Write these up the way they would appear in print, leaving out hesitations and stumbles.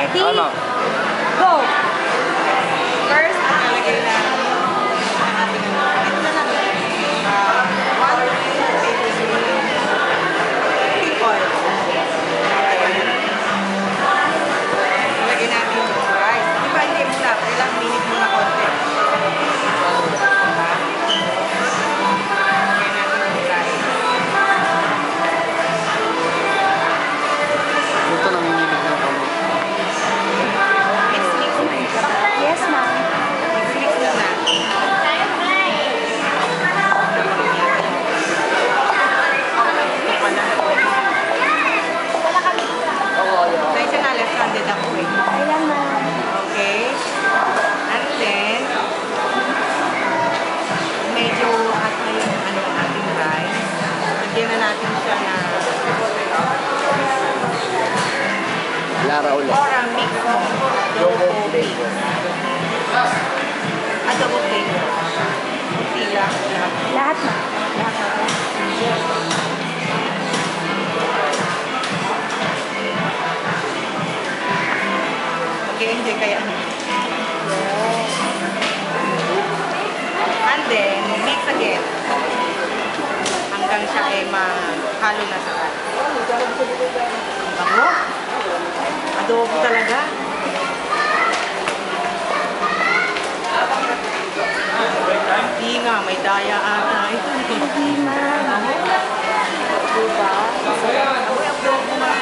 Ready? Ano? Go! First, nakalagay na ang ating ito na lang. 1 tablespoon cooking oil. Nalagay natin yung rice. Di ba hindi muna? Ilang minute muna konti. Nalagay natin yung rice. Ito nanginginig ng kami. Mix na yun. Yes, ma'am. Mix na na. Dahil siya na left-handed ako eh. Ayan, ma'am. Okay. And then, medyo hot na yung ating rice. Lagyan na natin siya na Lara ulit. or mix mo. Adobo mix. Adobo flavor. Kunti lang. Lahat, ma'am. Lahat na to. Mag-enjoy kaya. And then, mix again. Hanggang siya ay mahalo na sa rice. Bango. Adobo talaga. Hindi nga, may daya ata. Ito, Hindi, ma'am. diba? Amoy adobo nga.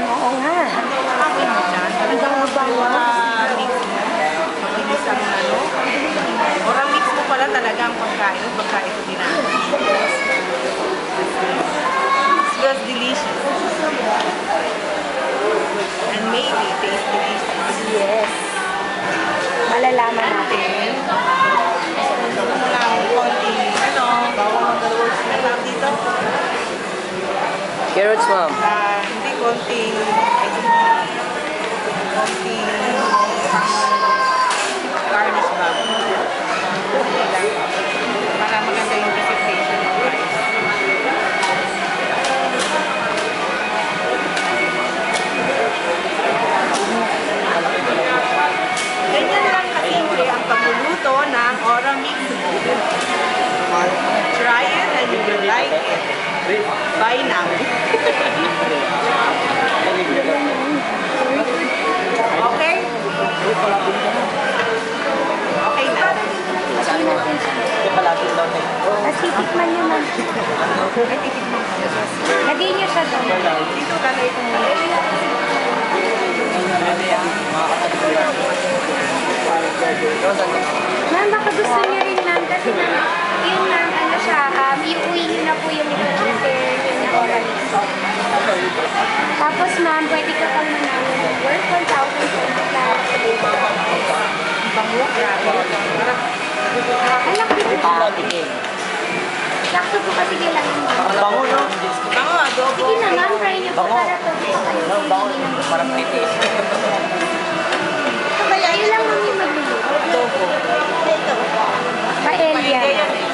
Oo nga. Amoy mo dyan. Talagang Mabango. mix mo. Makinis ang ano. Or ang mix mo pala talaga ang pagkain. Pagkain ko din natin. Smells delicious. And maybe taste delicious. Yes. Malalaman natin. Lang konting, ang tawag dito? Carrots, ma'am. Hindi konting garnish ba? Konti lang. Para maganda yung presentation ng rice. Ganyan lang kasimple ang pagluluto ng Ora Mix. Try it and you will like it. Bye now. Okay? Okay na. Kasi tikman niyo, ma'am. Ay, titignan ko. Lagay niyo siya doon. Dito ka na itong Ma'am, baka gusto niyo rin, ma'am. Kasi, ma'am, yun, ma'am, ano siya, iuwi niyo na po yung i-prepare yun na oral. Tapos, ma'am, pwede ka pang manalo. Worth 1,000 po na lahat. bango. Grabe. Anak, dito po. Sakto po kasi kailangan mo. Bango, no? Bango, adobo. Sige na, ma'am, try niyo po para to. Bango. Parang titis. Kayo lang, ma'am, yung magluluto. Adobo. Paella. Paella yan eh.